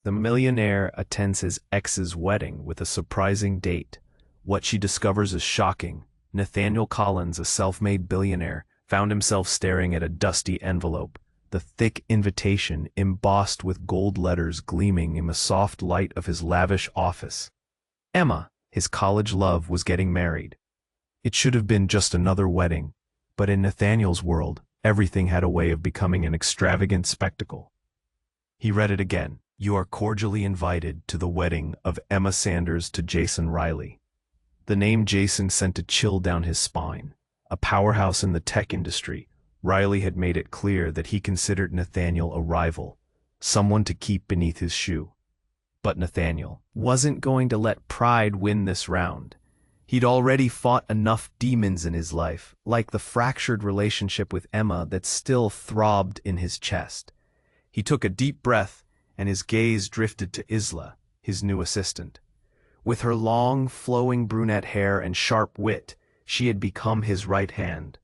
The millionaire attends his ex's wedding with a surprising date. What she discovers is shocking. Nathaniel Collins, a self-made billionaire, found himself staring at a dusty envelope, the thick invitation embossed with gold letters gleaming in the soft light of his lavish office. Emma, his college love, was getting married. It should have been just another wedding, but in Nathaniel's world, everything had a way of becoming an extravagant spectacle. He read it again. You are cordially invited to the wedding of Emma Sanders to Jason Riley. The name Jason sent a chill down his spine. A powerhouse in the tech industry, Riley had made it clear that he considered Nathaniel a rival, someone to keep beneath his shoe. But Nathaniel wasn't going to let pride win this round. He'd already fought enough demons in his life, like the fractured relationship with Emma that still throbbed in his chest. He took a deep breath, and his gaze drifted to Isla, his new assistant. With her long, flowing brunette hair and sharp wit, she had become his right hand.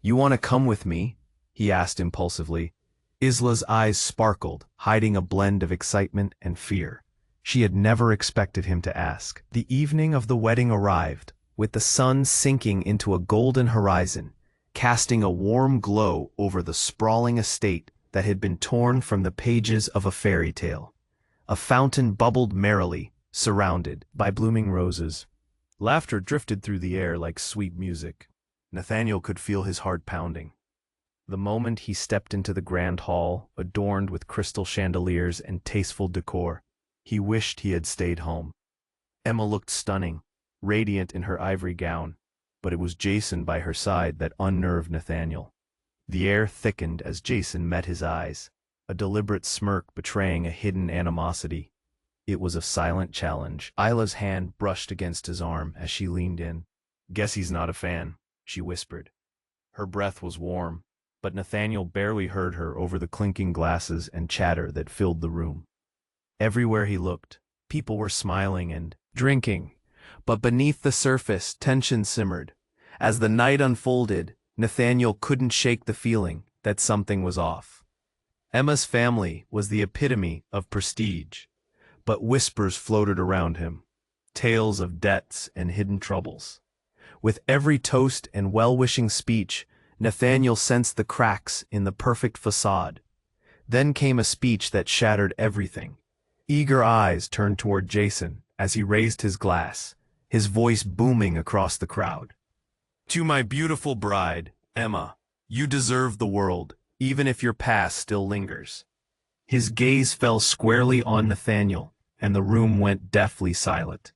"You want to come with me?" he asked impulsively. Isla's eyes sparkled, hiding a blend of excitement and fear. She had never expected him to ask. The evening of the wedding arrived, with the sun sinking into a golden horizon, casting a warm glow over the sprawling estate that had been torn from the pages of a fairy tale. A fountain bubbled merrily, surrounded by blooming roses. Laughter drifted through the air like sweet music. Nathaniel could feel his heart pounding. The moment he stepped into the grand hall, adorned with crystal chandeliers and tasteful decor, he wished he had stayed home. Emma looked stunning, radiant in her ivory gown, but it was Jason by her side that unnerved Nathaniel. The air thickened as Jason met his eyes, a deliberate smirk betraying a hidden animosity. It was a silent challenge. Isla's hand brushed against his arm as she leaned in. "Guess he's not a fan," she whispered. Her breath was warm, but Nathaniel barely heard her over the clinking glasses and chatter that filled the room. Everywhere he looked, people were smiling and drinking, but beneath the surface, tension simmered. As the night unfolded, Nathaniel couldn't shake the feeling that something was off. Emma's family was the epitome of prestige, but whispers floated around him, tales of debts and hidden troubles. With every toast and well-wishing speech, Nathaniel sensed the cracks in the perfect facade. Then came a speech that shattered everything. Eager eyes turned toward Jason as he raised his glass, his voice booming across the crowd. "To my beautiful bride, Emma, you deserve the world, even if your past still lingers." His gaze fell squarely on Nathaniel, and the room went deathly silent.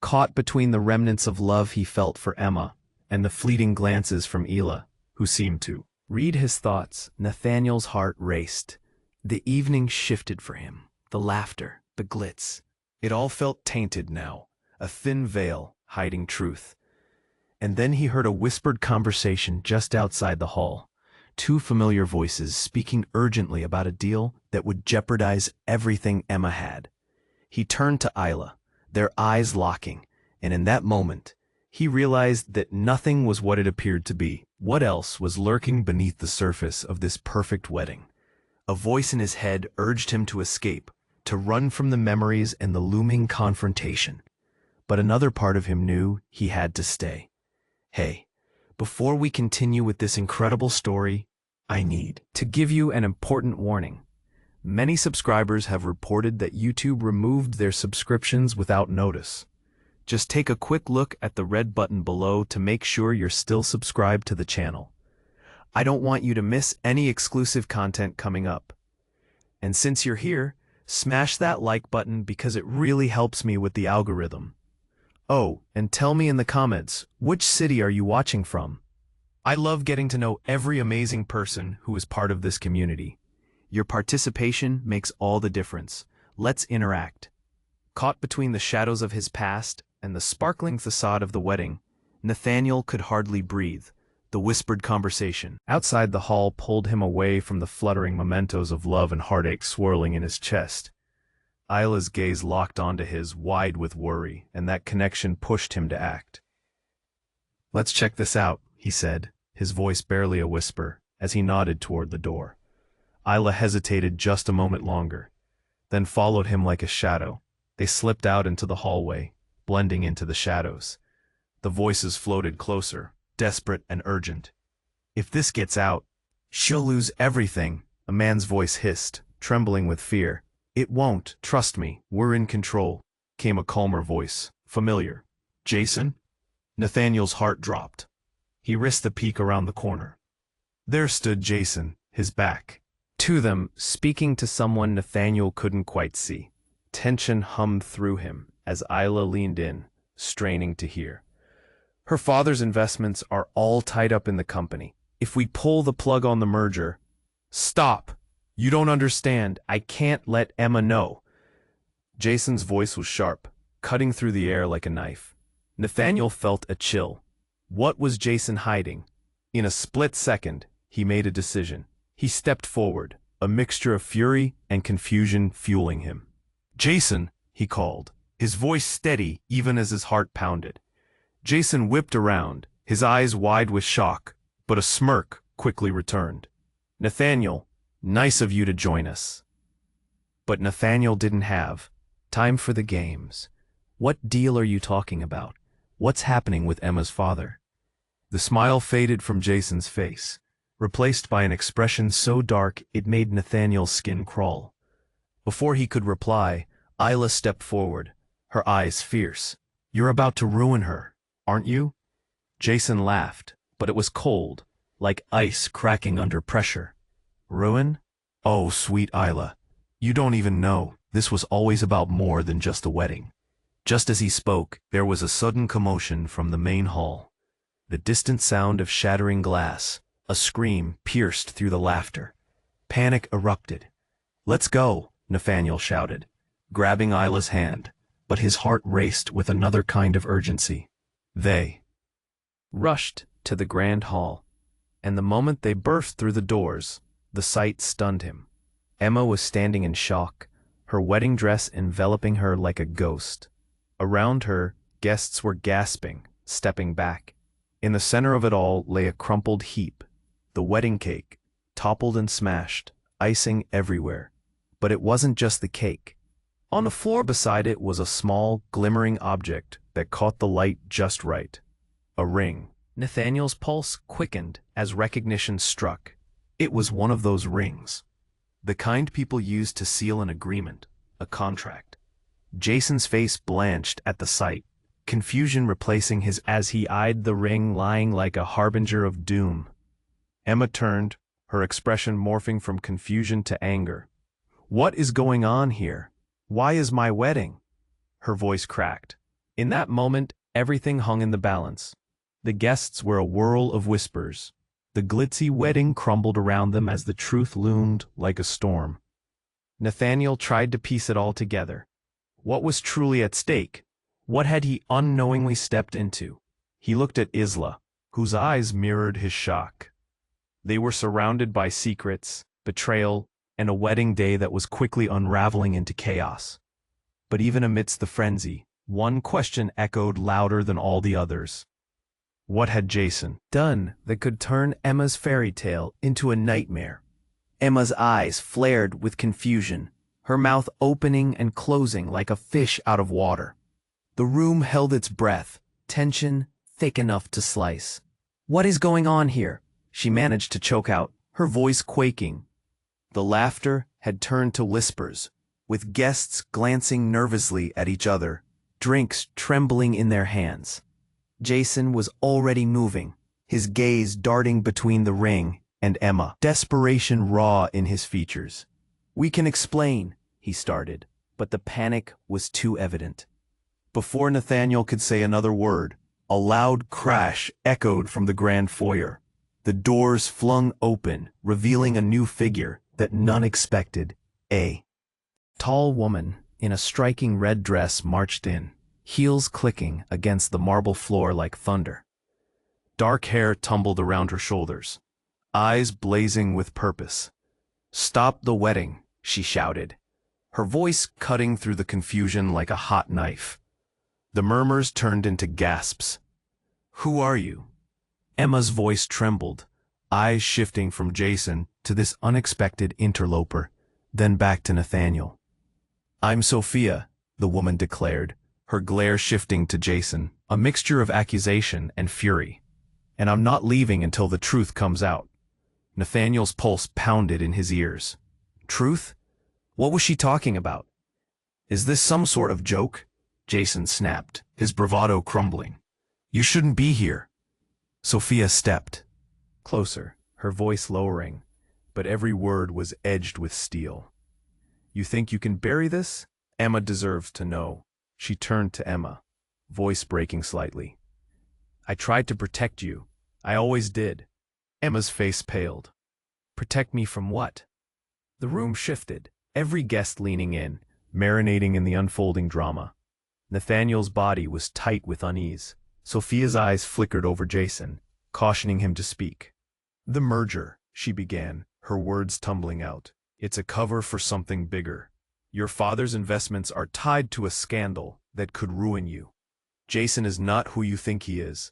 Caught between the remnants of love he felt for Emma and the fleeting glances from Isla, who seemed to read his thoughts, Nathaniel's heart raced. The evening shifted for him. The laughter, the glitz. It all felt tainted now, a thin veil hiding truth. And then he heard a whispered conversation just outside the hall. Two familiar voices speaking urgently about a deal that would jeopardize everything Emma had. He turned to Isla, their eyes locking, and in that moment, he realized that nothing was what it appeared to be. What else was lurking beneath the surface of this perfect wedding? A voice in his head urged him to escape, to run from the memories and the looming confrontation. But another part of him knew he had to stay. Hey, before we continue with this incredible story, I need to give you an important warning. Many subscribers have reported that YouTube removed their subscriptions without notice. Just take a quick look at the red button below to make sure you're still subscribed to the channel. I don't want you to miss any exclusive content coming up. And since you're here, smash that like button because it really helps me with the algorithm. Oh, and tell me in the comments, which city are you watching from? I love getting to know every amazing person who is part of this community. Your participation makes all the difference. Let's interact. Caught between the shadows of his past and the sparkling facade of the wedding, Nathaniel could hardly breathe. The whispered conversation outside the hall pulled him away from the fluttering mementos of love and heartache swirling in his chest. Isla's gaze locked onto his, wide with worry, and that connection pushed him to act. "Let's check this out," he said, his voice barely a whisper, as he nodded toward the door. Isla hesitated just a moment longer. then followed him like a shadow. They slipped out into the hallway, blending into the shadows. The voices floated closer, desperate and urgent. "If this gets out, she'll lose everything," a man's voice hissed, trembling with fear. "It won't, trust me, we're in control," came a calmer voice, familiar. "Jason?" Nathaniel's heart dropped. He risked a peek around the corner. There stood Jason, his back to them, speaking to someone Nathaniel couldn't quite see. Tension hummed through him as Isla leaned in, straining to hear. "Her father's investments are all tied up in the company. If we pull the plug on the merger—" "Stop! You don't understand. I can't let Emma know." Jason's voice was sharp, cutting through the air like a knife. Nathaniel felt a chill. What was Jason hiding? In a split second, he made a decision. He stepped forward, a mixture of fury and confusion fueling him. "Jason," he called, his voice steady even as his heart pounded. Jason whipped around, his eyes wide with shock, but a smirk quickly returned. "Nathaniel, nice of you to join us." But Nathaniel didn't have time for the games. "What deal are you talking about? What's happening with Emma's father?" The smile faded from Jason's face, replaced by an expression so dark it made Nathaniel's skin crawl. Before he could reply, Isla stepped forward, her eyes fierce. "You're about to ruin her, aren't you?" Jason laughed, but it was cold, like ice cracking under pressure. "Ruin? Oh, sweet Isla, you don't even know. This was always about more than just a wedding." Just as he spoke, there was a sudden commotion from the main hall. The distant sound of shattering glass, a scream pierced through the laughter. Panic erupted. "Let's go," Nathaniel shouted, grabbing Isla's hand, but his heart raced with another kind of urgency. They rushed to the grand hall, and the moment they burst through the doors, the sight stunned him. Emma was standing in shock, her wedding dress enveloping her like a ghost. Around her, guests were gasping, stepping back. In the center of it all lay a crumpled heap, the wedding cake, toppled and smashed, icing everywhere. But it wasn't just the cake. On the floor beside it was a small, glimmering object that caught the light just right. A ring. Nathaniel's pulse quickened as recognition struck. It was one of those rings. The kind people use to seal an agreement, a contract. Jason's face blanched at the sight, confusion replacing his as he eyed the ring lying like a harbinger of doom. Emma turned, her expression morphing from confusion to anger. "What is going on here? Why is my wedding?" Her voice cracked. In that moment, everything hung in the balance. The guests were a whirl of whispers. The glitzy wedding crumbled around them as the truth loomed like a storm. Nathaniel tried to piece it all together. What was truly at stake? What had he unknowingly stepped into? He looked at Isla, whose eyes mirrored his shock. They were surrounded by secrets, betrayal, and a wedding day that was quickly unraveling into chaos. But even amidst the frenzy, one question echoed louder than all the others. What had Jason done that could turn Emma's fairy tale into a nightmare? Emma's eyes flared with confusion, her mouth opening and closing like a fish out of water. The room held its breath, tension thick enough to slice. "What is going on here?" she managed to choke out, her voice quaking. The laughter had turned to whispers, with guests glancing nervously at each other, drinks trembling in their hands. Jason was already moving, his gaze darting between the ring and Emma, desperation raw in his features. "We can explain," he started, but the panic was too evident. Before Nathaniel could say another word, a loud crash echoed from the grand foyer. The doors flung open, revealing a new figure that none expected. A tall woman in a striking red dress marched in, heels clicking against the marble floor like thunder. Dark hair tumbled around her shoulders, eyes blazing with purpose. "Stop the wedding," she shouted, her voice cutting through the confusion like a hot knife. The murmurs turned into gasps. "Who are you?" Emma's voice trembled, eyes shifting from Jason to this unexpected interloper, then back to Nathaniel. I'm Sophia, the woman declared, her glare shifting to Jason, a mixture of accusation and fury. And I'm not leaving until the truth comes out. Nathaniel's pulse pounded in his ears. Truth? What was she talking about? Is this some sort of joke? Jason snapped, his bravado crumbling. You shouldn't be here. Sophia stepped closer, her voice lowering, but every word was edged with steel. You think you can bury this? Emma deserves to know. She turned to Emma, voice breaking slightly. I tried to protect you. I always did. Emma's face paled. Protect me from what? The room shifted, every guest leaning in, marinating in the unfolding drama. Nathaniel's body was tight with unease. Sophia's eyes flickered over Jason, cautioning him to speak. The merger, she began, her words tumbling out. It's a cover for something bigger. Your father's investments are tied to a scandal that could ruin you. Jason is not who you think he is.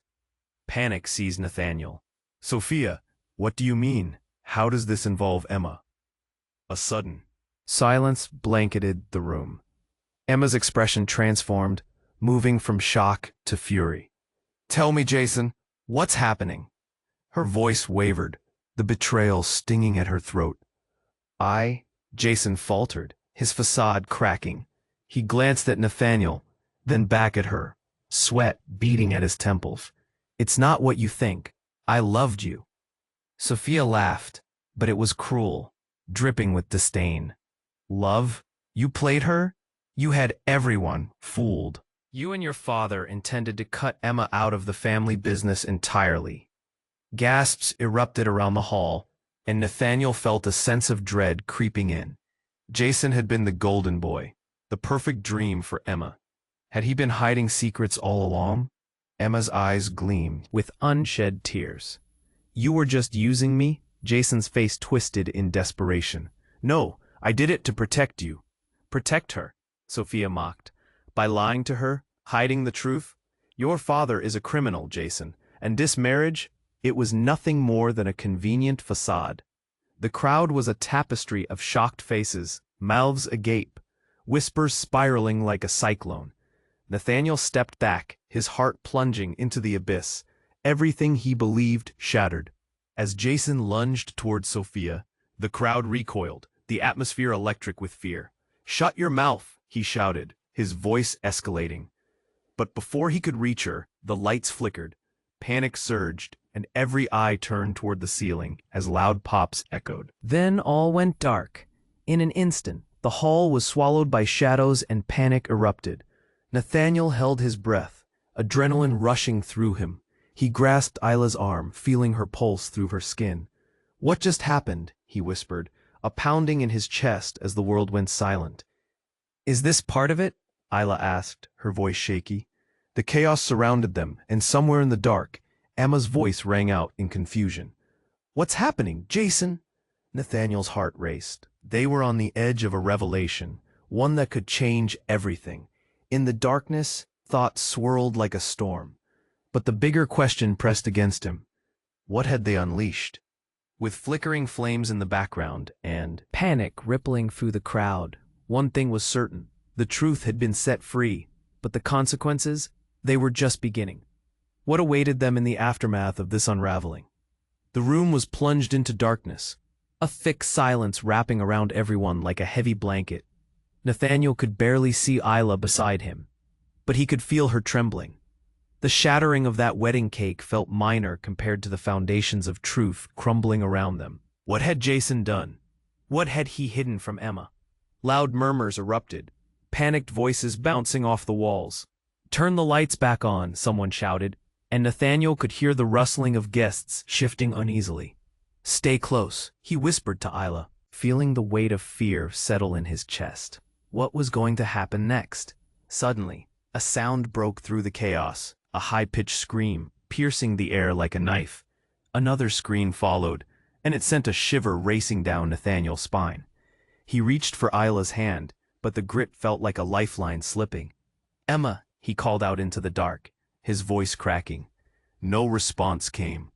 Panic seized Nathaniel. Sophia, what do you mean? How does this involve Emma? A sudden silence blanketed the room. Emma's expression transformed, moving from shock to fury. Tell me, Jason, what's happening? Her voice wavered, the betrayal stinging at her throat. Jason faltered, his facade cracking. He glanced at Nathaniel, then back at her, sweat beating at his temples. It's not what you think. I loved you. Sophia laughed, but it was cruel, dripping with disdain. Love? You played her? You had everyone fooled. You and your father intended to cut Emma out of the family business entirely. Gasps erupted around the hall, and Nathaniel felt a sense of dread creeping in. Jason had been the golden boy, the perfect dream for Emma. Had he been hiding secrets all along? Emma's eyes gleamed with unshed tears. You were just using me? Jason's face twisted in desperation. No, I did it to protect you. Protect her, Sophia mocked. By lying to her, hiding the truth? Your father is a criminal, Jason, and this marriage, it was nothing more than a convenient facade. The crowd was a tapestry of shocked faces, mouths agape, whispers spiraling like a cyclone. Nathaniel stepped back, his heart plunging into the abyss. Everything he believed shattered. As Jason lunged toward Sophia, the crowd recoiled, the atmosphere electric with fear. Shut your mouth, he shouted, his voice escalating. But before he could reach her, the lights flickered. Panic surged, and every eye turned toward the ceiling as loud pops echoed. Then all went dark. In an instant, the hall was swallowed by shadows and panic erupted. Nathaniel held his breath, adrenaline rushing through him. He grasped Isla's arm, feeling her pulse through her skin. What just happened? He whispered, a pounding in his chest as the world went silent. Is this part of it? Isla asked, her voice shaky. The chaos surrounded them, and somewhere in the dark, Emma's voice rang out in confusion. What's happening, Jason? Nathaniel's heart raced. They were on the edge of a revelation, one that could change everything. In the darkness, thoughts swirled like a storm. But the bigger question pressed against him. What had they unleashed? With flickering flames in the background and panic rippling through the crowd, one thing was certain. The truth had been set free, but the consequences, they were just beginning. What awaited them in the aftermath of this unraveling? The room was plunged into darkness, a thick silence wrapping around everyone like a heavy blanket. Nathaniel could barely see Isla beside him, but he could feel her trembling. The shattering of that wedding cake felt minor compared to the foundations of truth crumbling around them. What had Jason done? What had he hidden from Emma? Loud murmurs erupted, panicked voices bouncing off the walls. Turn the lights back on, someone shouted, and Nathaniel could hear the rustling of guests shifting uneasily. Stay close, he whispered to Isla, feeling the weight of fear settle in his chest. What was going to happen next? Suddenly, a sound broke through the chaos, a high-pitched scream, piercing the air like a knife. Another scream followed, and it sent a shiver racing down Nathaniel's spine. He reached for Isla's hand, but the grip felt like a lifeline slipping. Emma, he called out into the dark, his voice cracking. No response came.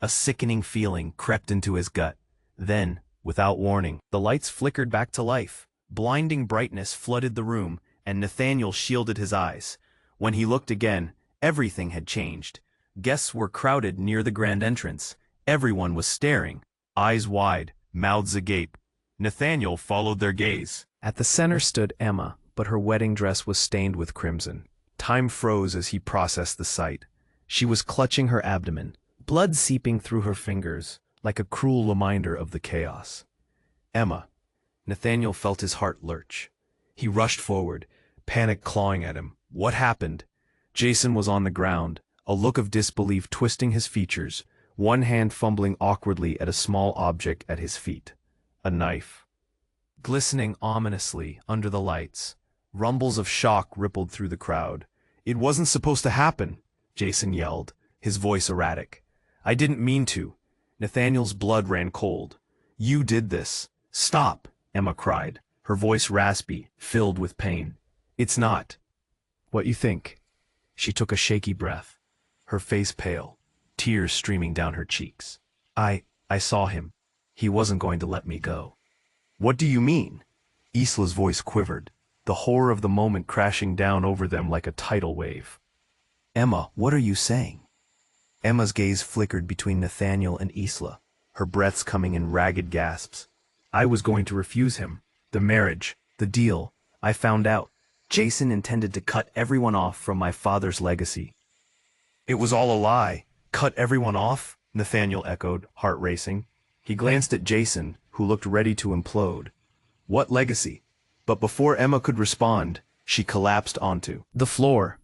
A sickening feeling crept into his gut. Then, without warning, the lights flickered back to life. Blinding brightness flooded the room, and Nathaniel shielded his eyes. When he looked again, everything had changed. Guests were crowded near the grand entrance. Everyone was staring, eyes wide, mouths agape. Nathaniel followed their gaze. At the center stood Emma, but her wedding dress was stained with crimson. Time froze as he processed the sight. She was clutching her abdomen, blood seeping through her fingers, like a cruel reminder of the chaos. Emma. Nathaniel felt his heart lurch. He rushed forward, panic clawing at him. What happened? Jason was on the ground, a look of disbelief twisting his features, one hand fumbling awkwardly at a small object at his feet. A knife. Glistening ominously under the lights, rumbles of shock rippled through the crowd. "It wasn't supposed to happen," Jason yelled, his voice erratic. "I didn't mean to." Nathaniel's blood ran cold. "You did this." "Stop," Emma cried, her voice raspy, filled with pain. "It's not what you think." She took a shaky breath, her face pale, tears streaming down her cheeks. I saw him. He wasn't going to let me go." "What do you mean?" Isla's voice quivered, the horror of the moment crashing down over them like a tidal wave. "Emma, what are you saying?" Emma's gaze flickered between Nathaniel and Isla, her breaths coming in ragged gasps. "I was going to refuse him. The marriage, the deal. I found out. Jason intended to cut everyone off from my father's legacy." "It was all a lie. Cut everyone off?" Nathaniel echoed, heart racing. He glanced at Jason, who looked ready to implode. "What legacy?" But before Emma could respond, she collapsed onto the floor.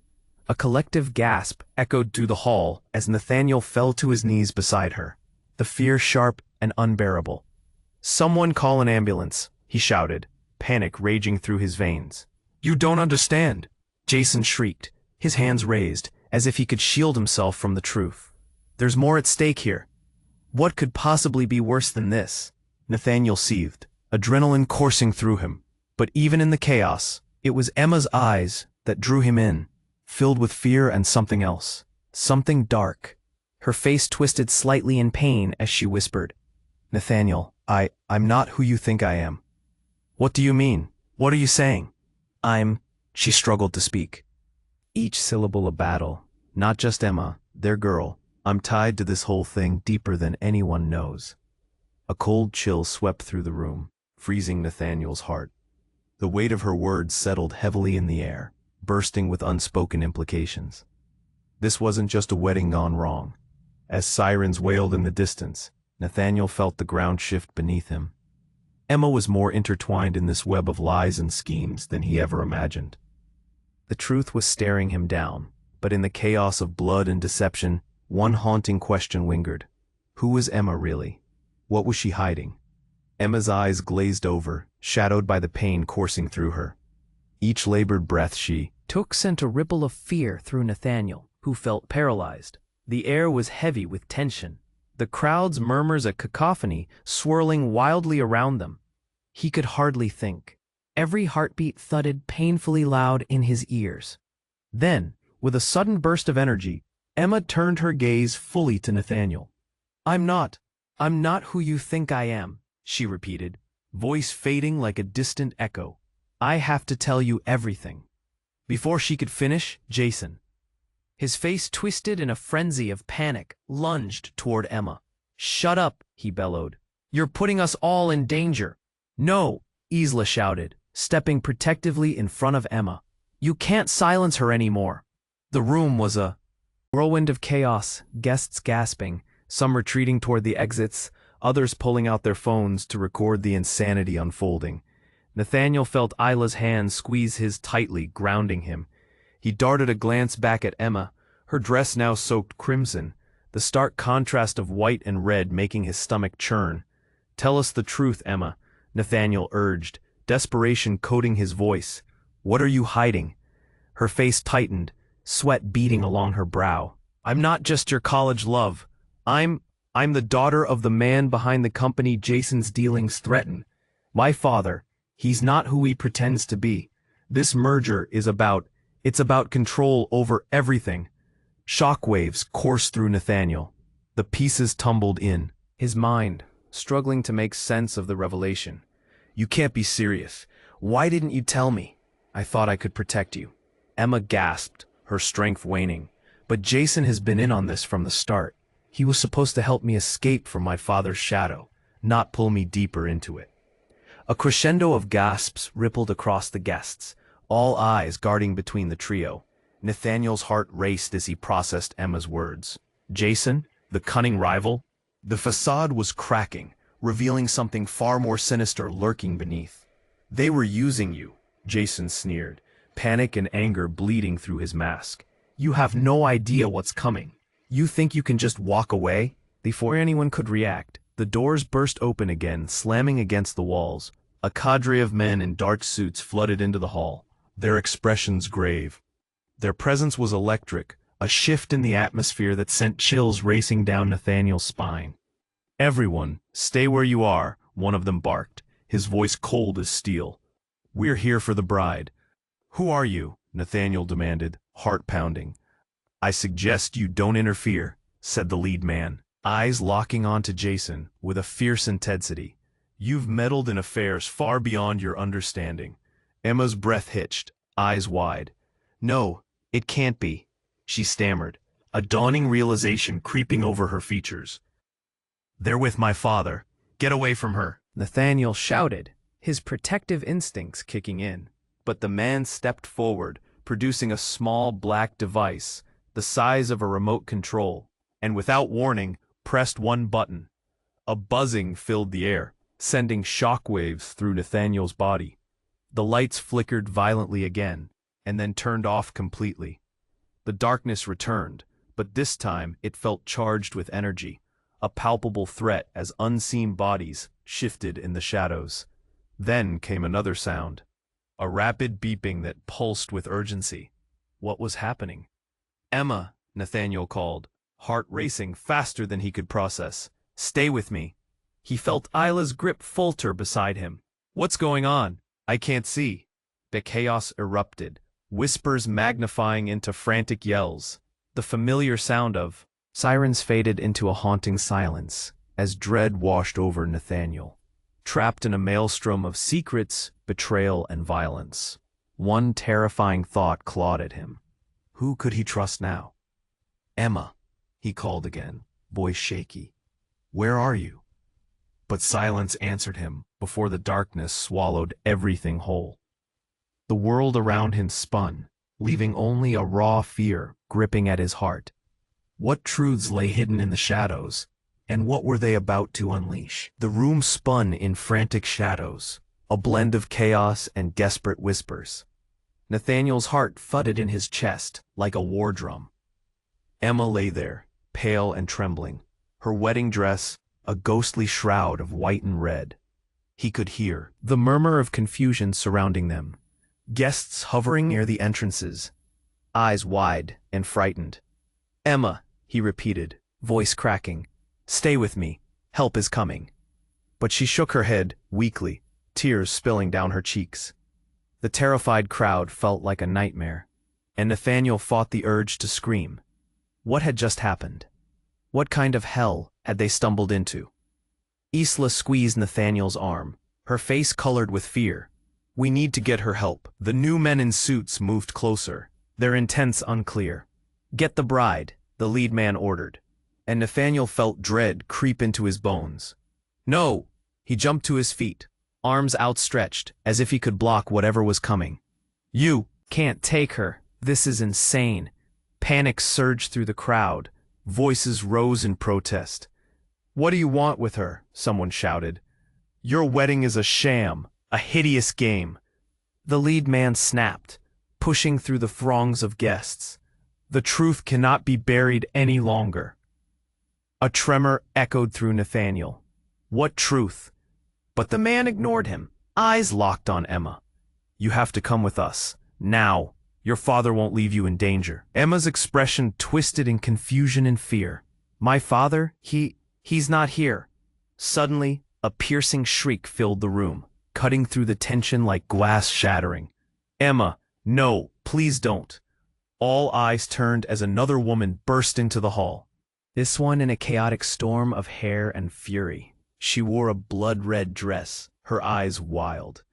A collective gasp echoed through the hall as Nathaniel fell to his knees beside her, the fear sharp and unbearable. "Someone call an ambulance," he shouted, panic raging through his veins. "You don't understand," Jason shrieked, his hands raised, as if he could shield himself from the truth. "There's more at stake here. What could possibly be worse than this?" Nathaniel seethed, adrenaline coursing through him. But even in the chaos, it was Emma's eyes that drew him in, filled with fear and something else, something dark. Her face twisted slightly in pain as she whispered, "Nathaniel, I'm not who you think I am." "What do you mean? What are you saying?" She struggled to speak. Each syllable a battle, not just Emma, their girl. "I'm tied to this whole thing deeper than anyone knows." A cold chill swept through the room, freezing Nathaniel's heart. The weight of her words settled heavily in the air, bursting with unspoken implications. This wasn't just a wedding gone wrong. As sirens wailed in the distance, Nathaniel felt the ground shift beneath him. Emma was more intertwined in this web of lies and schemes than he ever imagined. The truth was staring him down, but in the chaos of blood and deception, one haunting question lingered. Who was Emma really? What was she hiding? Emma's eyes glazed over, shadowed by the pain coursing through her. Each labored breath she took sent a ripple of fear through Nathaniel, who felt paralyzed. The air was heavy with tension, the crowd's murmurs a cacophony swirling wildly around them. He could hardly think. Every heartbeat thudded painfully loud in his ears. Then, with a sudden burst of energy, Emma turned her gaze fully to Nathaniel. I'm not who you think I am," she repeated, voice fading like a distant echo. "I have to tell you everything." Before she could finish, Jason, his face twisted in a frenzy of panic, lunged toward Emma. "Shut up," he bellowed. "You're putting us all in danger." "No," Isla shouted, stepping protectively in front of Emma. "You can't silence her anymore." The room was a whirlwind of chaos, guests gasping, some retreating toward the exits, others pulling out their phones to record the insanity unfolding. Nathaniel felt Isla's hand squeeze his tightly, grounding him. He darted a glance back at Emma, her dress now soaked crimson, the stark contrast of white and red making his stomach churn. "Tell us the truth, Emma," Nathaniel urged, desperation coating his voice. "What are you hiding?" Her face tightened, sweat beading along her brow. "I'm not just your college love. I'm the daughter of the man behind the company Jason's dealings threaten. My father, he's not who he pretends to be. This merger is about control over everything." Shockwaves coursed through Nathaniel. The pieces tumbled in, his mind struggling to make sense of the revelation. "You can't be serious. Why didn't you tell me? I thought I could protect you. Emma gasped, her strength waning. But Jason has been in on this from the start. He was supposed to help me escape from my father's shadow, not pull me deeper into it. A crescendo of gasps rippled across the guests, all eyes guarding between the trio. Nathaniel's heart raced as he processed Emma's words. Jason, the cunning rival? The facade was cracking, revealing something far more sinister lurking beneath. They were using you, Jason sneered, panic and anger bleeding through his mask. You have no idea what's coming. You think you can just walk away? Before anyone could react, the doors burst open again, slamming against the walls. A cadre of men in dark suits flooded into the hall, their expressions grave. Their presence was electric, a shift in the atmosphere that sent chills racing down Nathaniel's spine. Everyone, stay where you are, one of them barked, his voice cold as steel. We're here for the bride. Who are you? Nathaniel demanded, heart pounding. I suggest you don't interfere, said the lead man, eyes locking onto Jason with a fierce intensity. You've meddled in affairs far beyond your understanding. Emma's breath hitched, eyes wide. No, it can't be, she stammered, a dawning realization creeping over her features. They're with my father. Get away from her, Nathaniel shouted, his protective instincts kicking in. But the man stepped forward, producing a small black device, the size of a remote control, and without warning, pressed one button. A buzzing filled the air, sending shockwaves through Nathaniel's body. The lights flickered violently again, and then turned off completely. The darkness returned, but this time it felt charged with energy, a palpable threat as unseen bodies shifted in the shadows. Then came another sound, a rapid beeping that pulsed with urgency. What was happening? Emma, Nathaniel called, heart racing faster than he could process. Stay with me. He felt Isla's grip falter beside him. What's going on? I can't see. The chaos erupted, whispers magnifying into frantic yells. The familiar sound of sirens faded into a haunting silence as dread washed over Nathaniel, trapped in a maelstrom of secrets, betrayal, and violence. One terrifying thought clawed at him. Who could he trust now? Emma, he called again, voice shaky. Where are you? But silence answered him before the darkness swallowed everything whole. The world around him spun, leaving only a raw fear gripping at his heart. What truths lay hidden in the shadows, and what were they about to unleash? The room spun in frantic shadows, a blend of chaos and desperate whispers. Nathaniel's heart thudded in his chest like a war drum. Emma lay there, pale and trembling, her wedding dress a ghostly shroud of white and red. He could hear the murmur of confusion surrounding them, guests hovering near the entrances, eyes wide and frightened. Emma, he repeated, voice cracking, stay with me, help is coming. But she shook her head, weakly, tears spilling down her cheeks. The terrified crowd felt like a nightmare, and Nathaniel fought the urge to scream. What had just happened? What kind of hell had they stumbled into? Isla squeezed Nathaniel's arm, her face colored with fear. We need to get her help. The new men in suits moved closer, their intents unclear. Get the bride, the lead man ordered, and Nathaniel felt dread creep into his bones. No! He jumped to his feet, arms outstretched, as if he could block whatever was coming. You can't take her. This is insane. Panic surged through the crowd. Voices rose in protest. What do you want with her? Someone shouted. Your wedding is a sham, a hideous game. The lead man snapped, pushing through the throngs of guests. The truth cannot be buried any longer. A tremor echoed through Nathaniel. What truth? But the man ignored him, eyes locked on Emma. You have to come with us, now. Your father won't leave you in danger. Emma's expression twisted in confusion and fear. My father? He's not here. Suddenly, a piercing shriek filled the room, cutting through the tension like glass shattering. Emma, no, please don't. All eyes turned as another woman burst into the hall. This one in a chaotic storm of hair and fury. She wore a blood-red dress, her eyes wild.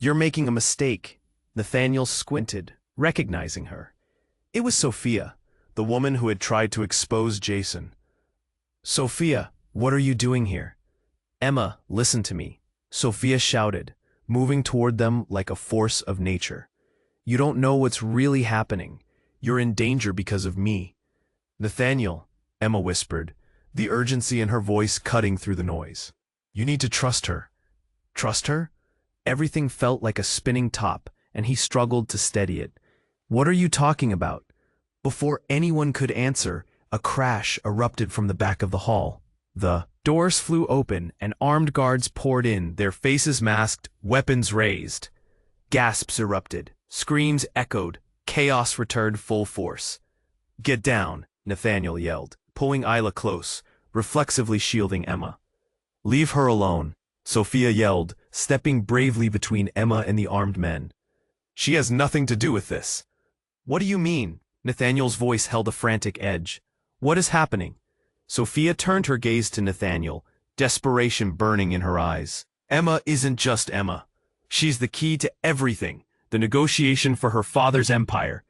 You're making a mistake. Nathaniel squinted, recognizing her. It was Sophia, the woman who had tried to expose Jason. Sophia, what are you doing here? Emma, listen to me, Sophia shouted, moving toward them like a force of nature. You don't know what's really happening. You're in danger because of me. Nathaniel, Emma whispered, the urgency in her voice cutting through the noise. You need to trust her. Trust her? Everything felt like a spinning top, and he struggled to steady it. What are you talking about? Before anyone could answer, a crash erupted from the back of the hall. The doors flew open, and armed guards poured in, their faces masked, weapons raised. Gasps erupted, screams echoed, chaos returned full force. Get down, Nathaniel yelled, pulling Isla close, reflexively shielding Emma. Leave her alone, Sophia yelled, stepping bravely between Emma and the armed men. She has nothing to do with this. What do you mean? Nathaniel's voice held a frantic edge. What is happening? Sophia turned her gaze to Nathaniel, desperation burning in her eyes. Emma isn't just Emma. She's the key to everything, the negotiation for her father's empire.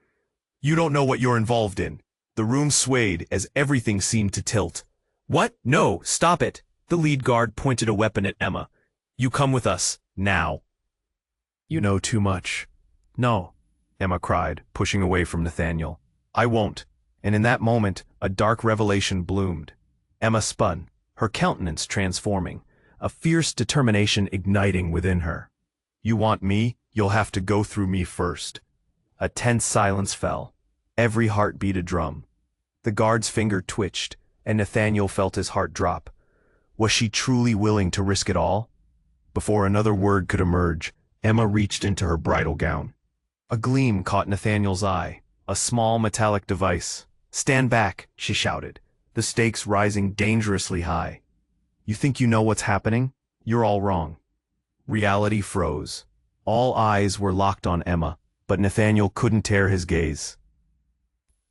You don't know what you're involved in. The room swayed as everything seemed to tilt. What? No, stop it. The lead guard pointed a weapon at Emma. You come with us, now. You know too much. No, Emma cried, pushing away from Nathaniel. I won't. And in that moment, a dark revelation bloomed. Emma spun, her countenance transforming, a fierce determination igniting within her. You want me? You'll have to go through me first. A tense silence fell. Every heart beat a drum. The guard's finger twitched, and Nathaniel felt his heart drop. Was she truly willing to risk it all? Before another word could emerge, Emma reached into her bridal gown. A gleam caught Nathaniel's eye, a small metallic device. Stand back, she shouted, the stakes rising dangerously high. You think you know what's happening? You're all wrong. Reality froze. All eyes were locked on Emma, but Nathaniel couldn't tear his gaze.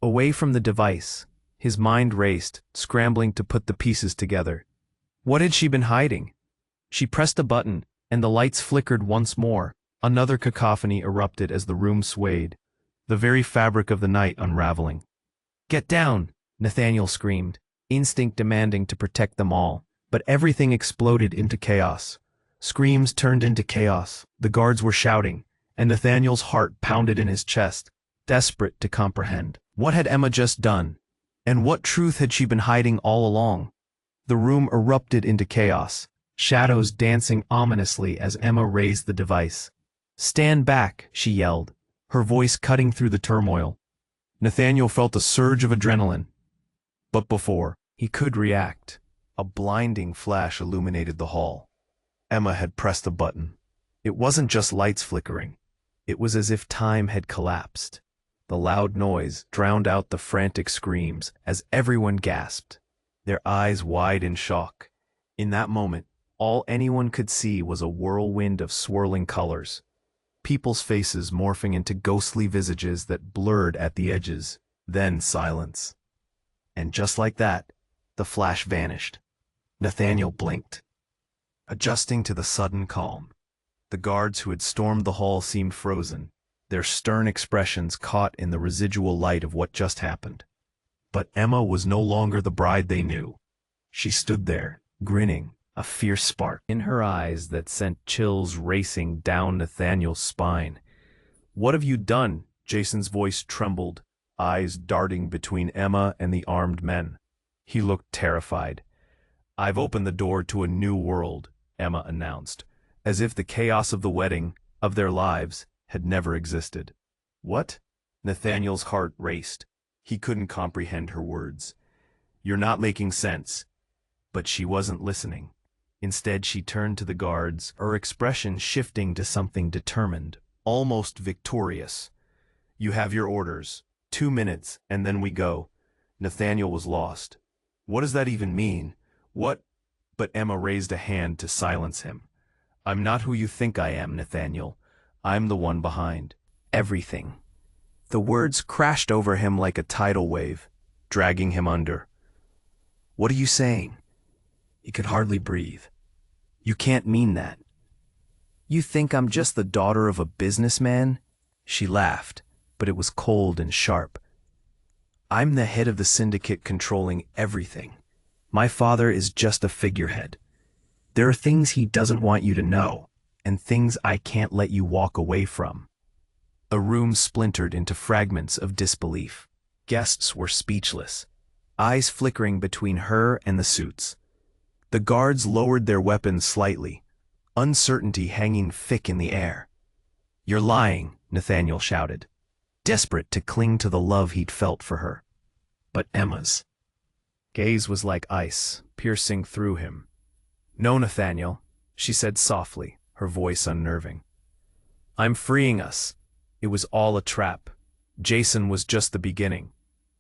Away from the device, his mind raced, scrambling to put the pieces together. What had she been hiding? She pressed a button, and the lights flickered once more. Another cacophony erupted as the room swayed, the very fabric of the night unraveling. Get down, Nathaniel screamed, instinct demanding to protect them all, but everything exploded into chaos. Screams turned into chaos, the guards were shouting, and Nathaniel's heart pounded in his chest, desperate to comprehend. What had Emma just done? And what truth had she been hiding all along? The room erupted into chaos, shadows dancing ominously as Emma raised the device. Stand back, she yelled, her voice cutting through the turmoil. Nathaniel felt a surge of adrenaline. But before he could react, a blinding flash illuminated the hall. Emma had pressed a button. It wasn't just lights flickering. It was as if time had collapsed. The loud noise drowned out the frantic screams as everyone gasped, their eyes wide in shock. In that moment, all anyone could see was a whirlwind of swirling colors, people's faces morphing into ghostly visages that blurred at the edges, then silence. And just like that, the flash vanished. Nathaniel blinked, adjusting to the sudden calm. The guards who had stormed the hall seemed frozen, their stern expressions caught in the residual light of what just happened. But Emma was no longer the bride they knew. She stood there, grinning, a fierce spark in her eyes that sent chills racing down Nathaniel's spine. What have you done? Jason's voice trembled, eyes darting between Emma and the armed men. He looked terrified. I've opened the door to a new world, Emma announced, as if the chaos of the wedding, of their lives, had never existed. What? Nathaniel's heart raced. He couldn't comprehend her words. You're not making sense. But she wasn't listening. Instead, she turned to the guards, her expression shifting to something determined, almost victorious. You have your orders. 2 minutes, and then we go. Nathaniel was lost. What does that even mean? What? But Emma raised a hand to silence him. I'm not who you think I am, Nathaniel. I'm the one behind everything. The words crashed over him like a tidal wave, dragging him under. What are you saying? He could hardly breathe. You can't mean that. You think I'm just the daughter of a businessman? She laughed, but it was cold and sharp. I'm the head of the syndicate controlling everything. My father is just a figurehead. There are things he doesn't want you to know, and things I can't let you walk away from. A room splintered into fragments of disbelief. Guests were speechless, eyes flickering between her and the suits. The guards lowered their weapons slightly, uncertainty hanging thick in the air. You're lying, Nathaniel shouted, desperate to cling to the love he'd felt for her. But Emma's gaze was like ice, piercing through him. No, Nathaniel, she said softly, her voice unnerving. I'm freeing us. It was all a trap. Jason was just the beginning.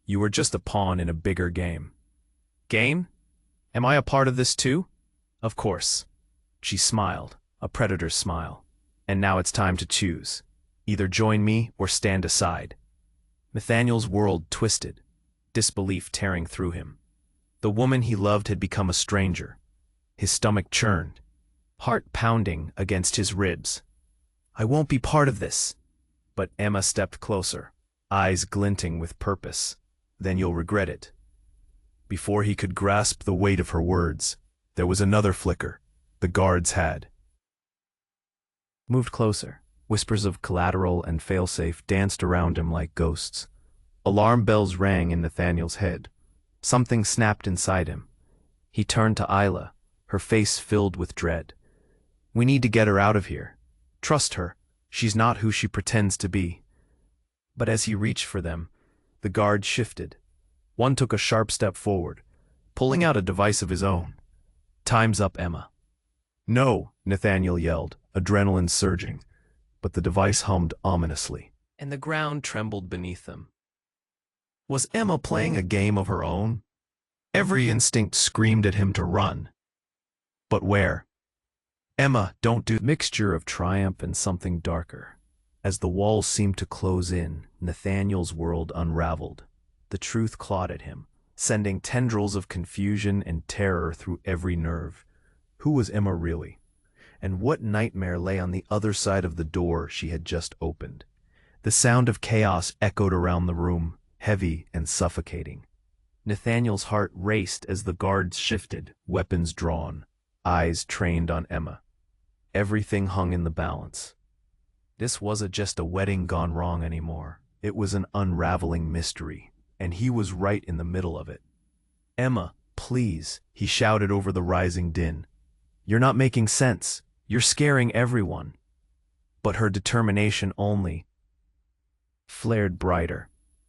You were just a pawn in a bigger game. Game? Am I a part of this too? Of course. She smiled, a predator's smile. And now it's time to choose. Either join me or stand aside. Nathaniel's world twisted, disbelief tearing through him. The woman he loved had become a stranger. His stomach churned, heart pounding against his ribs. I won't be part of this. But Emma stepped closer, eyes glinting with purpose. Then you'll regret it. Before he could grasp the weight of her words, there was another flicker. The guards had moved closer. Whispers of collateral and failsafe danced around him like ghosts. Alarm bells rang in Nathaniel's head. Something snapped inside him. He turned to Isla, her face filled with dread. We need to get her out of here. Trust her. She's not who she pretends to be. But as he reached for them, the guard shifted. One took a sharp step forward, pulling out a device of his own. Time's up, Emma. No, Nathaniel yelled, adrenaline surging. But the device hummed ominously, and the ground trembled beneath them. Was Emma playing a game of her own? Every instinct screamed at him to run. But where? Emma, don't do— Mixture of triumph and something darker. As the walls seemed to close in, Nathaniel's world unraveled. The truth clawed at him, sending tendrils of confusion and terror through every nerve. Who was Emma really? And what nightmare lay on the other side of the door she had just opened? The sound of chaos echoed around the room, heavy and suffocating. Nathaniel's heart raced as the guards shifted, weapons drawn, eyes trained on Emma. Everything hung in the balance. This wasn't just a wedding gone wrong anymore. It was an unraveling mystery, and he was right in the middle of it. Emma, please, he shouted over the rising din. You're not making sense. You're scaring everyone. But her determination only flared brighter.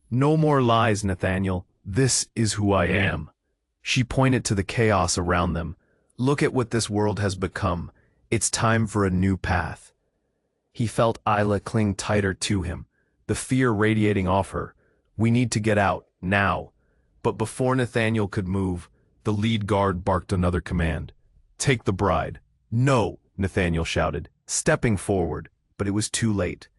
No more lies, Nathaniel. This is who I am. She pointed to the chaos around them. Look at what this world has become. It's time for a new path. He felt Isla cling tighter to him, the fear radiating off her. We need to get out, now. But before Nathaniel could move, the lead guard barked another command. Take the bride. No, Nathaniel shouted, stepping forward, but it was too late.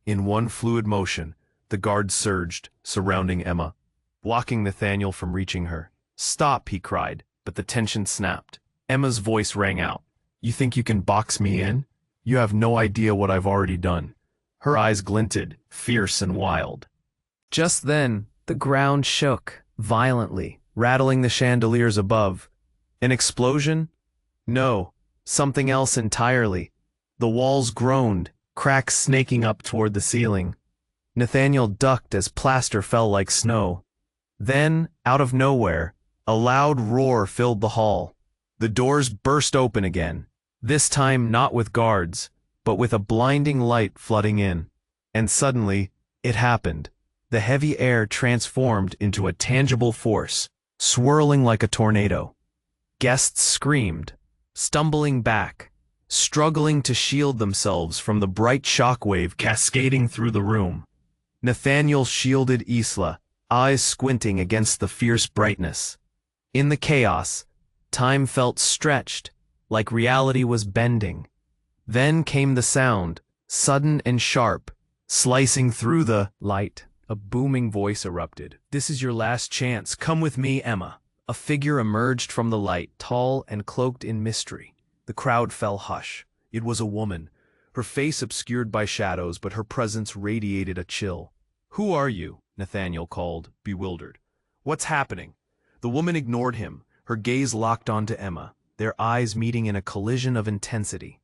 In one fluid motion, the guard surged, surrounding Emma, blocking Nathaniel from reaching her. Stop, he cried, but the tension snapped. Emma's voice rang out. You think you can box me in? You have no idea what I've already done. Her eyes glinted, fierce and wild. Just then, the ground shook, violently, rattling the chandeliers above. An explosion? No, something else entirely. The walls groaned, cracks snaking up toward the ceiling. Nathaniel ducked as plaster fell like snow. Then, out of nowhere, a loud roar filled the hall. The doors burst open again, this time not with guards, but with a blinding light flooding in. And suddenly, it happened. The heavy air transformed into a tangible force, swirling like a tornado. Guests screamed, stumbling back, struggling to shield themselves from the bright shockwave cascading through the room. Nathaniel shielded Isla, eyes squinting against the fierce brightness. In the chaos, time felt stretched, like reality was bending. Then came the sound, sudden and sharp, slicing through the light. A booming voice erupted. This is your last chance. Come with me, Emma. A figure emerged from the light, tall and cloaked in mystery. The crowd fell hush. It was a woman, her face obscured by shadows, but her presence radiated a chill. "Who are you?" Nathaniel called, bewildered. "What's happening?" The woman ignored him, her gaze locked onto Emma, their eyes meeting in a collision of intensity.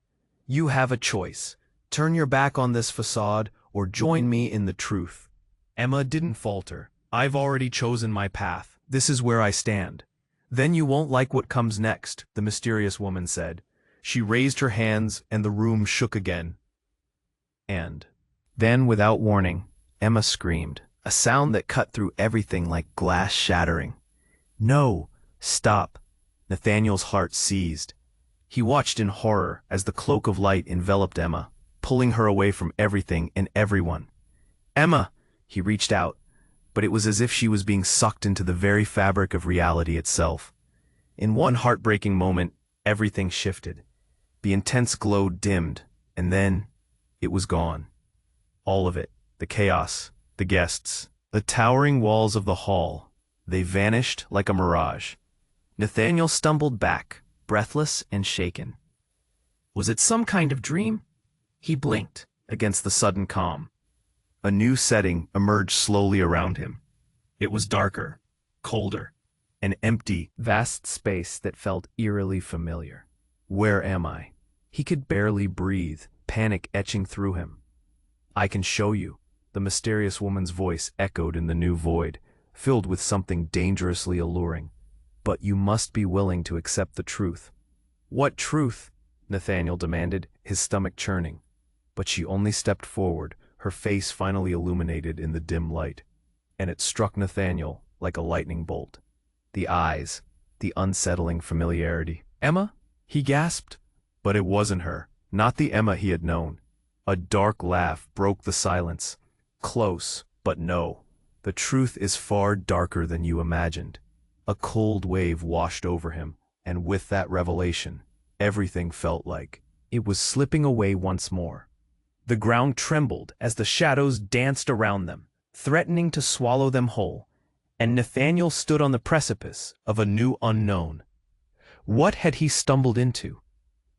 "You have a choice. Turn your back on this facade, or join me in the truth." Emma didn't falter. "I've already chosen my path. This is where I stand." "Then you won't like what comes next," the mysterious woman said. She raised her hands, and the room shook again. And then, without warning, Emma screamed, a sound that cut through everything like glass shattering. "No! Stop!" Nathaniel's heart seized. He watched in horror as the cloak of light enveloped Emma, pulling her away from everything and everyone. "Emma!" He reached out, but it was as if she was being sucked into the very fabric of reality itself. In one heartbreaking moment, everything shifted. The intense glow dimmed, and then it was gone. All of it, the chaos, the guests, the towering walls of the hall, they vanished like a mirage. Nathaniel stumbled back, breathless and shaken. Was it some kind of dream? He blinked against the sudden calm. A new setting emerged slowly around him. It was darker, colder, an empty, vast space that felt eerily familiar. Where am I? He could barely breathe, panic etching through him. "I can show you," the mysterious woman's voice echoed in the new void, filled with something dangerously alluring. "But you must be willing to accept the truth." "What truth?" Nathaniel demanded, his stomach churning. But she only stepped forward, her face finally illuminated in the dim light. And it struck Nathaniel like a lightning bolt. The eyes, the unsettling familiarity. "Emma?" he gasped. But it wasn't her, not the Emma he had known. A dark laugh broke the silence. "Close, but no. The truth is far darker than you imagined." A cold wave washed over him, and with that revelation, everything felt like it was slipping away once more. The ground trembled as the shadows danced around them, threatening to swallow them whole, and Nathaniel stood on the precipice of a new unknown. What had he stumbled into?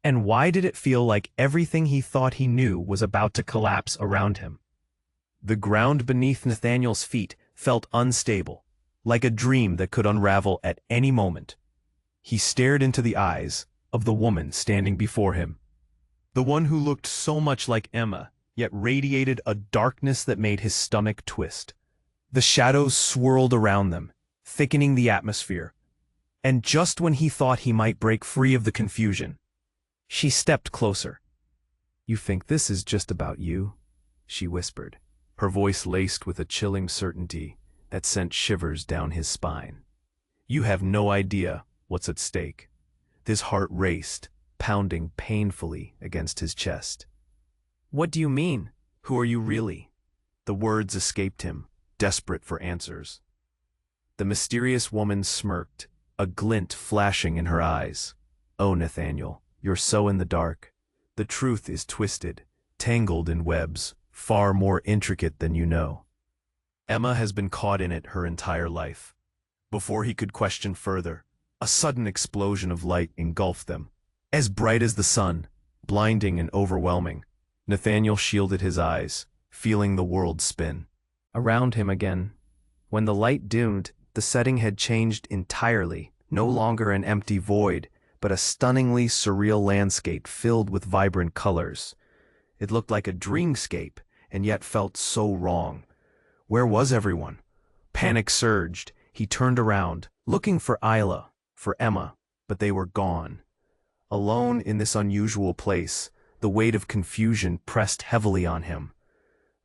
And why did it feel like everything he thought he knew was about to collapse around him? The ground beneath Nathaniel's feet felt unstable, like a dream that could unravel at any moment. He stared into the eyes of the woman standing before him. The one who looked so much like Emma, yet radiated a darkness that made his stomach twist. The shadows swirled around them, thickening the atmosphere. And just when he thought he might break free of the confusion, she stepped closer. "You think this is just about you?" she whispered, her voice laced with a chilling certainty that sent shivers down his spine. "You have no idea what's at stake." His heart raced, pounding painfully against his chest. "What do you mean? Who are you really?" The words escaped him, desperate for answers. The mysterious woman smirked, a glint flashing in her eyes. "Oh, Nathaniel, you're so in the dark. The truth is twisted, tangled in webs, far more intricate than you know. Emma has been caught in it her entire life." Before he could question further, a sudden explosion of light engulfed them, as bright as the sun, blinding and overwhelming. Nathaniel shielded his eyes, feeling the world spin around him again. When the light dimmed, the setting had changed entirely, no longer an empty void, but a stunningly surreal landscape filled with vibrant colors. It looked like a dreamscape, and yet felt so wrong. Where was everyone? Panic surged. He turned around, looking for Isla, for Emma, but they were gone. Alone in this unusual place, the weight of confusion pressed heavily on him.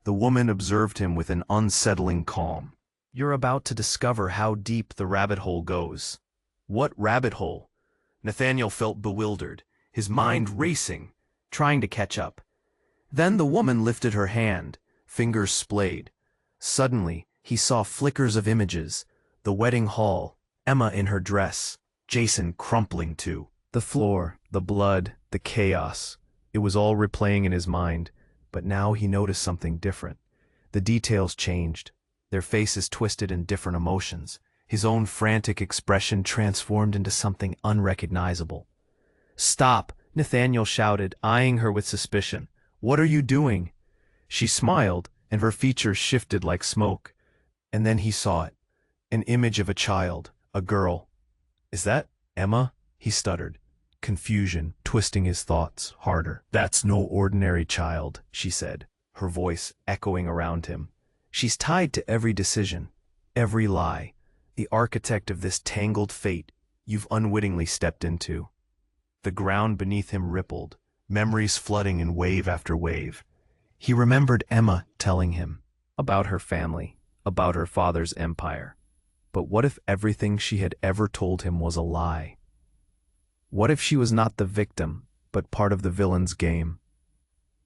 The woman observed him with an unsettling calm. "You're about to discover how deep the rabbit hole goes." "What rabbit hole?" Nathaniel felt bewildered, his mind racing, trying to catch up. Then the woman lifted her hand, fingers splayed. Suddenly, he saw flickers of images, the wedding hall, Emma in her dress, Jason crumpling too. The floor, the blood, the chaos. It was all replaying in his mind, but now he noticed something different. The details changed, their faces twisted in different emotions, his own frantic expression transformed into something unrecognizable. "Stop!" Nathaniel shouted, eyeing her with suspicion. What are you doing? She smiled, and her features shifted like smoke. And then he saw it. An image of a child, a girl. Is that Emma? He stuttered, confusion twisting his thoughts harder. That's no ordinary child, she said, her voice echoing around him. She's tied to every decision, every lie, the architect of this tangled fate you've unwittingly stepped into. The ground beneath him rippled, memories flooding in wave after wave. He remembered Emma telling him about her family, about her father's empire. But what if everything she had ever told him was a lie? What if she was not the victim, but part of the villain's game?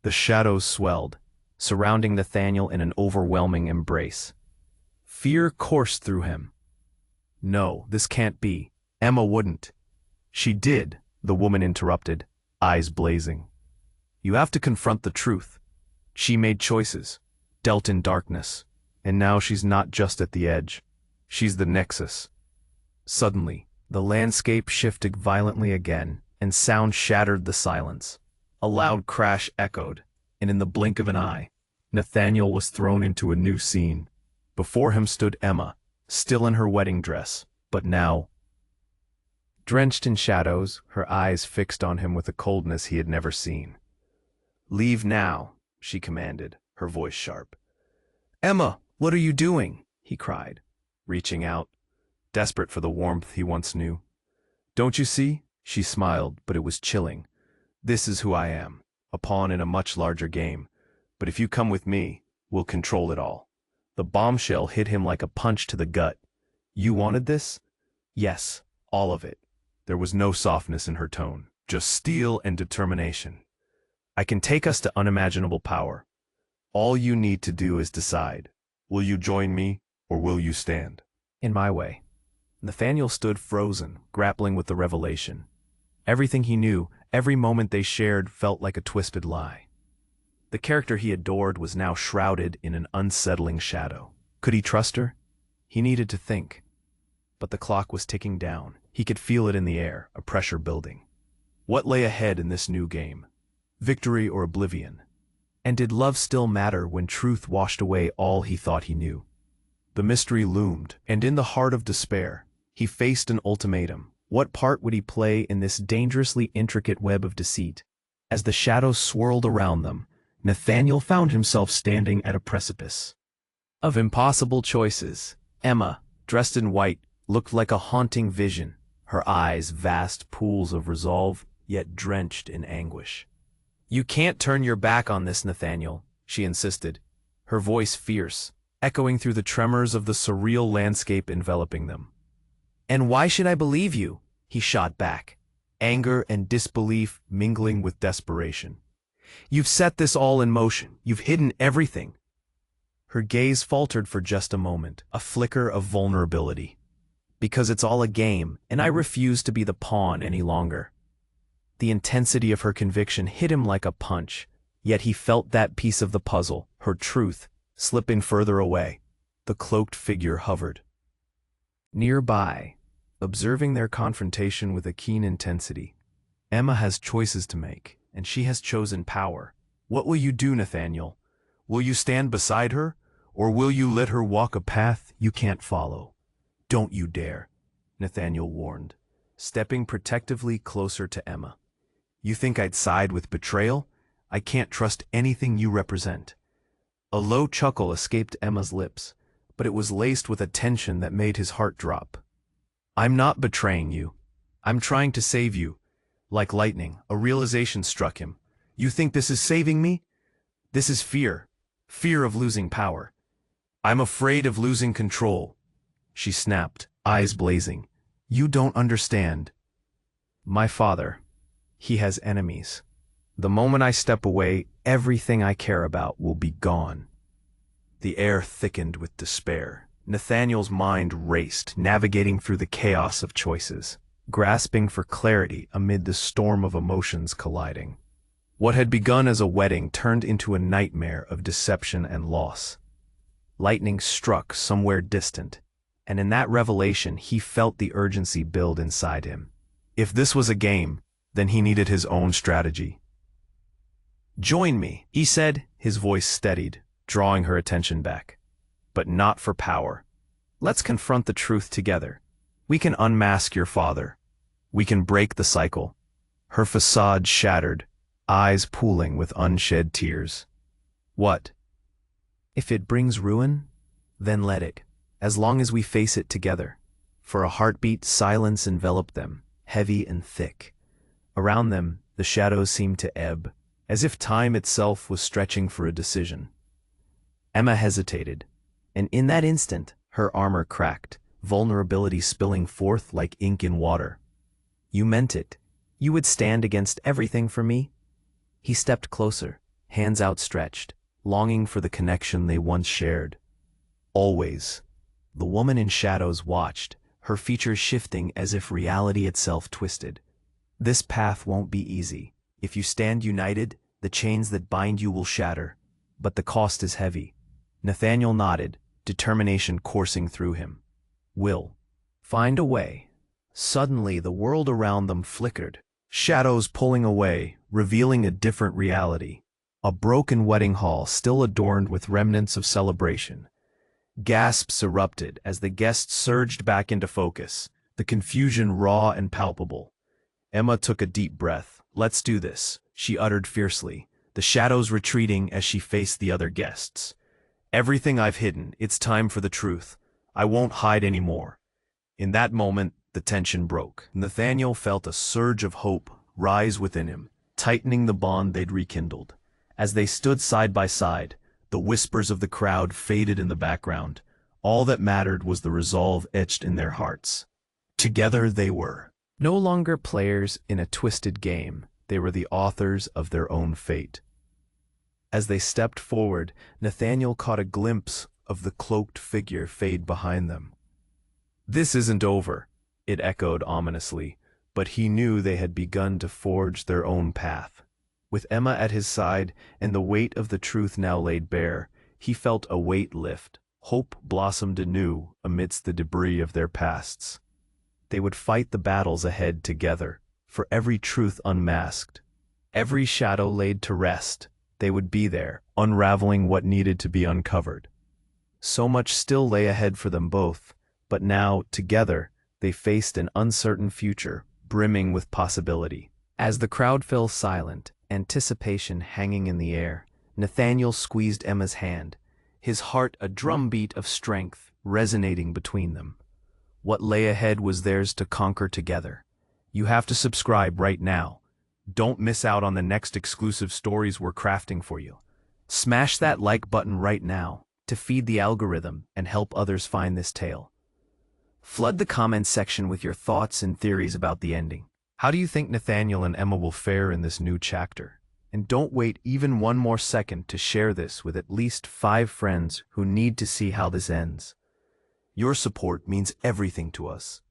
The shadows swelled, surrounding Nathaniel in an overwhelming embrace. Fear coursed through him. No, this can't be. Emma wouldn't. She did, the woman interrupted, eyes blazing. You have to confront the truth. She made choices, dealt in darkness, and now she's not just at the edge. She's the nexus. Suddenly, the landscape shifted violently again, and sound shattered the silence. A loud crash echoed, and in the blink of an eye, Nathaniel was thrown into a new scene. Before him stood Emma, still in her wedding dress, but now drenched in shadows, her eyes fixed on him with a coldness he had never seen. "Leave now," she commanded, her voice sharp. "Emma, what are you doing?" he cried, reaching out, desperate for the warmth he once knew. "Don't you see?" She smiled, but it was chilling. "This is who I am, a pawn in a much larger game. But if you come with me, we'll control it all." The bombshell hit him like a punch to the gut. "You wanted this?" "Yes, all of it." There was no softness in her tone, just steel and determination. "I can take us to unimaginable power. All you need to do is decide. Will you join me, or will you stand in my way?" Nathaniel stood frozen, grappling with the revelation. Everything he knew, every moment they shared, felt like a twisted lie. The character he adored was now shrouded in an unsettling shadow. Could he trust her? He needed to think. But the clock was ticking down. He could feel it in the air, a pressure building. What lay ahead in this new game? Victory or oblivion? And did love still matter when truth washed away all he thought he knew? The mystery loomed, and in the heart of despair, he faced an ultimatum. What part would he play in this dangerously intricate web of deceit? As the shadows swirled around them, Nathaniel found himself standing at a precipice of impossible choices. Emma, dressed in white, looked like a haunting vision, her eyes vast pools of resolve, yet drenched in anguish. "You can't turn your back on this, Nathaniel," she insisted, her voice fierce, echoing through the tremors of the surreal landscape enveloping them. "And why should I believe you?" he shot back, anger and disbelief mingling with desperation. "You've set this all in motion. You've hidden everything." Her gaze faltered for just a moment, a flicker of vulnerability. "Because it's all a game, and I refuse to be the pawn any longer." The intensity of her conviction hit him like a punch, yet he felt that piece of the puzzle, her truth, slipping further away. The cloaked figure hovered nearby, observing their confrontation with a keen intensity. Emma has choices to make, and she has chosen power. What will you do, Nathaniel? Will you stand beside her, or will you let her walk a path you can't follow? "Don't you dare," Nathaniel warned, stepping protectively closer to Emma. "You think I'd side with betrayal? I can't trust anything you represent." A low chuckle escaped Emma's lips, but it was laced with a tension that made his heart drop. "I'm not betraying you. I'm trying to save you." Like lightning, a realization struck him. "You think this is saving me? This is fear. Fear of losing power. I'm afraid of losing control," she snapped, eyes blazing. "You don't understand. My father, he has enemies. The moment I step away, everything I care about will be gone." The air thickened with despair. Nathaniel's mind raced, navigating through the chaos of choices, grasping for clarity amid the storm of emotions colliding. What had begun as a wedding turned into a nightmare of deception and loss. Lightning struck somewhere distant, and in that revelation he felt the urgency build inside him. If this was a game, then he needed his own strategy. Join me, he said, his voice steadied, drawing her attention back. But not for power. Let's confront the truth together. We can unmask your father. We can break the cycle. Her facade shattered, eyes pooling with unshed tears. What? If it brings ruin, then let it, as long as we face it together. For a heartbeat, silence enveloped them, heavy and thick. Around them, the shadows seemed to ebb, as if time itself was stretching for a decision. Emma hesitated, and in that instant, her armor cracked, vulnerability spilling forth like ink in water. You meant it. You would stand against everything for me? He stepped closer, hands outstretched, longing for the connection they once shared. Always. The woman in shadows watched, her features shifting as if reality itself twisted. This path won't be easy. If you stand united, the chains that bind you will shatter. But the cost is heavy. Nathaniel nodded, determination coursing through him. Will. Find a way. Suddenly, the world around them flickered, shadows pulling away, revealing a different reality. A broken wedding hall still adorned with remnants of celebration. Gasps erupted as the guests surged back into focus, the confusion raw and palpable. Emma took a deep breath. Let's do this, she uttered fiercely, the shadows retreating as she faced the other guests. Everything I've hidden, it's time for the truth. I won't hide anymore. In that moment, the tension broke. Nathaniel felt a surge of hope rise within him, tightening the bond they'd rekindled. As they stood side by side, the whispers of the crowd faded in the background. All that mattered was the resolve etched in their hearts. Together they were. No longer players in a twisted game, they were the authors of their own fate. As they stepped forward, Nathaniel caught a glimpse of the cloaked figure fade behind them. This isn't over, it echoed ominously, but he knew they had begun to forge their own path. With Emma at his side and the weight of the truth now laid bare, he felt a weight lift. Hope blossomed anew amidst the debris of their pasts. They would fight the battles ahead together, for every truth unmasked, every shadow laid to rest. They would be there, unraveling what needed to be uncovered. So much still lay ahead for them both, but now, together, they faced an uncertain future, brimming with possibility. As the crowd fell silent, anticipation hanging in the air, Nathaniel squeezed Emma's hand, his heart a drumbeat of strength resonating between them. What lay ahead was theirs to conquer together. You have to subscribe right now. Don't miss out on the next exclusive stories we're crafting for you. Smash that like button right now to feed the algorithm and help others find this tale. Flood the comments section with your thoughts and theories about the ending. How do you think Nathaniel and Emma will fare in this new chapter? And don't wait even one more second to share this with at least 5 friends who need to see how this ends. Your support means everything to us.